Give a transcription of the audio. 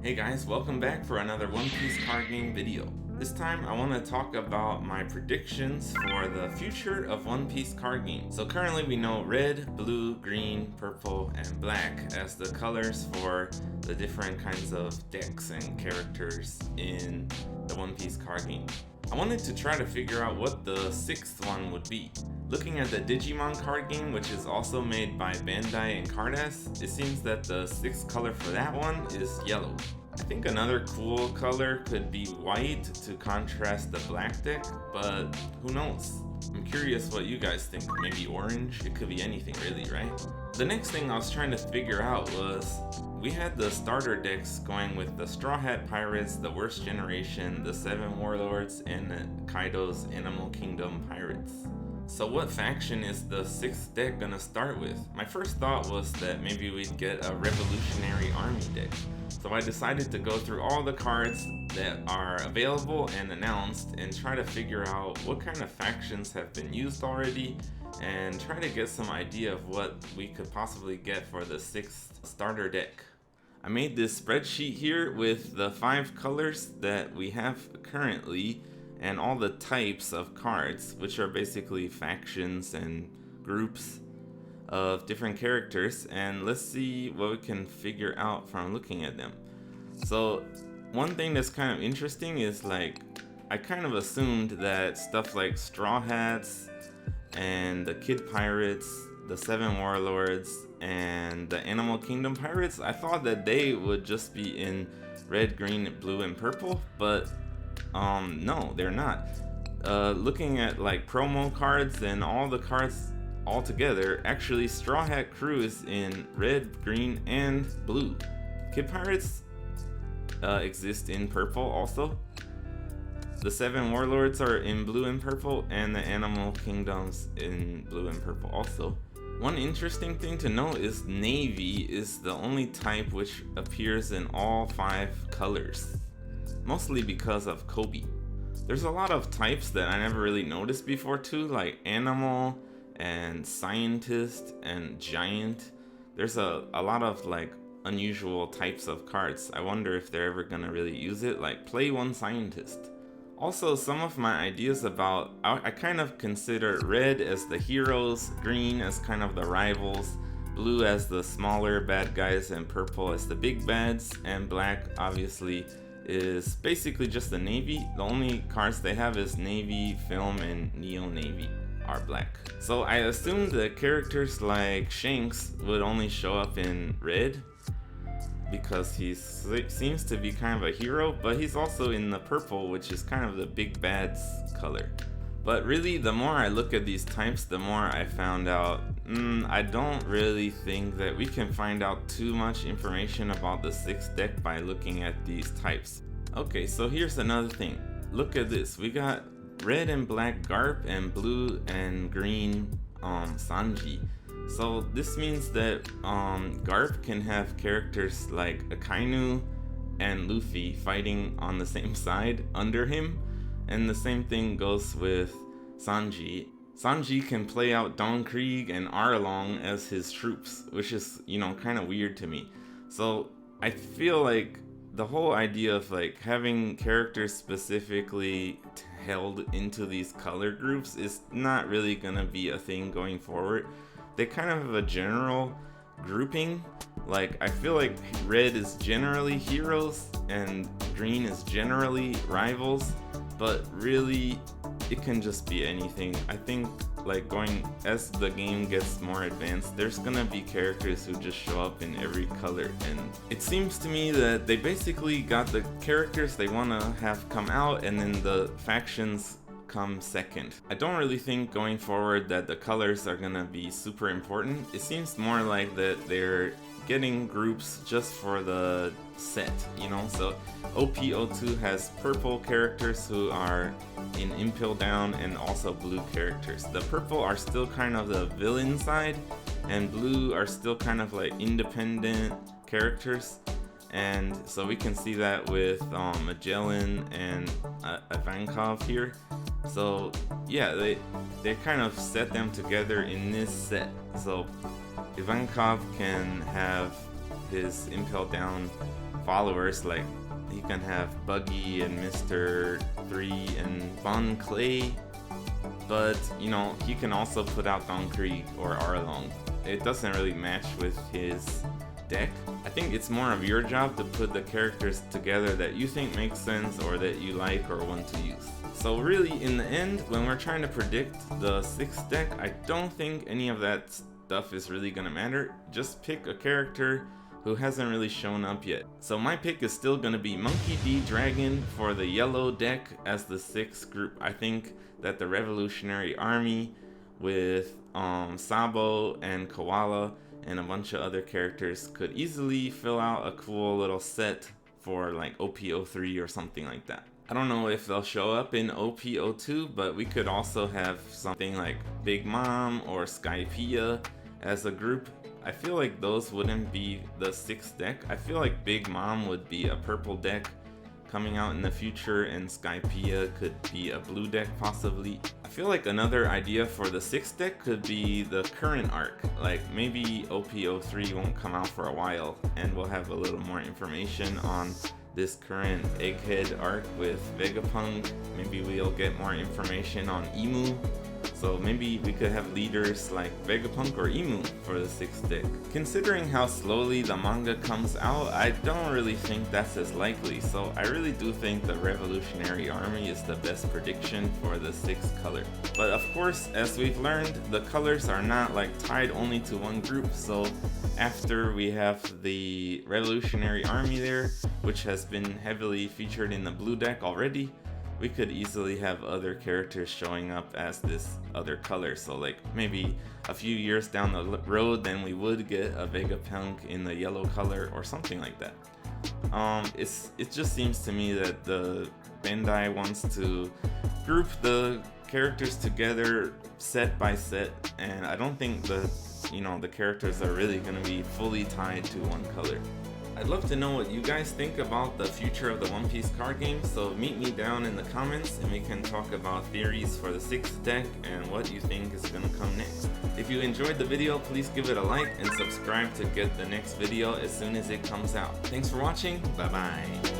Hey guys, welcome back for another One Piece card game video. This time I want to talk about my predictions for the future of One Piece card games. So currently we know red, blue, green, purple, and black as the colors for the different kinds of decks and characters in the One Piece card game. I wanted to try to figure out what the sixth one would be. Looking at the Digimon card game, which is also made by Bandai and Cardass, it seems that the sixth color for that one is yellow. I think another cool color could be white to contrast the black deck, but who knows? I'm curious what you guys think. Maybe orange? It could be anything really, right? The next thing I was trying to figure out was, we had the starter decks going with the Straw Hat Pirates, the Worst Generation, the Seven Warlords, and Kaido's Animal Kingdom Pirates. So what faction is the sixth deck gonna start with? My first thought was that maybe we'd get a Revolutionary Army deck. So I decided to go through all the cards that are available and announced and try to figure out what kind of factions have been used already and try to get some idea of what we could possibly get for the sixth starter deck. I made this spreadsheet here with the 5 colors that we have currently and all the types of cards, which are basically factions and groups of different characters, and let's see what we can figure out from looking at them. So one thing that's kind of interesting is, like, I kind of assumed that stuff like Straw Hats and the Kid Pirates, the Seven Warlords, and the Animal Kingdom Pirates, I thought that they would just be in red, green, blue, and purple, but no, they're not. Looking at like promo cards and all the cards all together, actually Straw Hat Crew is in red, green, and blue. Kid Pirates exist in purple also. The Seven Warlords are in blue and purple, and the Animal Kingdoms in blue and purple also. One interesting thing to note is navy is the only type which appears in all 5 colors, mostly because of Kobe. There's a lot of types that I never really noticed before too, like animal and scientist and giant. There's a lot of like unusual types of cards. I wonder if they're ever gonna really use it, like play one scientist. Also, some of my ideas about, I kind of consider red as the heroes, green as kind of the rivals, blue as the smaller bad guys, and purple as the big bads, and black obviously is basically just the navy. The only cards they have is navy, film, and neo navy are black. So I assumed that characters like Shanks would only show up in red because he seems to be kind of a hero, but he's also in the purple, which is kind of the big bad's color. But really, the more I look at these types, the more I found out I don't really think that we can find out too much information about the 6th deck by looking at these types. Okay, so here's another thing. Look at this. We got red and black Garp and blue and green Sanji. So this means that Garp can have characters like Akainu and Luffy fighting on the same side under him, and the same thing goes with Sanji. Sanji can play out Don Krieg and Arlong as his troops, which is, kind of weird to me. So I feel like the whole idea of like having characters specifically held into these color groups is not really gonna be a thing going forward. They kind of have a general grouping. Like, I feel like red is generally heroes and green is generally rivals, but really it can just be anything. I think like going as the game gets more advanced, there's gonna be characters who just show up in every color, and it seems to me that they basically got the characters they want to have come out, and then the factions come second. I don't really think going forward that the colors are gonna be super important. It seems more like that they're getting groups just for the set, so OPO2 has purple characters who are in Impel Down and also blue characters. The purple are still kind of the villain side, and blue are still kind of like independent characters. And so we can see that with Magellan and Ivankov here. So yeah, they kind of set them together in this set. So Ivankov can have his Impel Down followers, like you can have Buggy and Mr. 3 and Bon Clay, but you know, he can also put out Don Krieg or Arlong. It doesn't really match with his deck. I think it's more of your job to put the characters together that you think makes sense or that you like or want to use. So really, in the end, when we're trying to predict the 6th deck, I don't think any of that stuff is really gonna matter. Just pick a character who hasn't really shown up yet. So my pick is still gonna be Monkey D. Dragon for the yellow deck as the 6th group. I think that the Revolutionary Army with Sabo and Koala and a bunch of other characters could easily fill out a cool little set for like OP03 or something like that. I don't know if they'll show up in OP02, but we could also have something like Big Mom or Skypiea as a group. I feel like those wouldn't be the 6th deck. I feel like Big Mom would be a purple deck coming out in the future, and Skypiea could be a blue deck possibly. I feel like another idea for the 6th deck could be the current arc. Like maybe OP03 won't come out for a while, and we'll have a little more information on this current Egghead arc with Vegapunk. Maybe we'll get more information on Emu. So maybe we could have leaders like Vegapunk or Emu for the 6th deck. Considering how slowly the manga comes out, I don't really think that's as likely. So I really do think the Revolutionary Army is the best prediction for the 6th color. But of course, as we've learned, the colors are not like tied only to one group. So after we have the Revolutionary Army there, which has been heavily featured in the blue deck already, we could easily have other characters showing up as this other color. So like maybe a few years down the road, then we would get a Vegapunk in the yellow color or something like that. It just seems to me that the Bandai wants to group the characters together set by set, and I don't think the characters are really going to be fully tied to one color. I'd love to know what you guys think about the future of the One Piece card game, so meet me down in the comments and we can talk about theories for the 6th deck and what you think is going to come next. If you enjoyed the video, please give it a like and subscribe to get the next video as soon as it comes out. Thanks for watching, bye bye.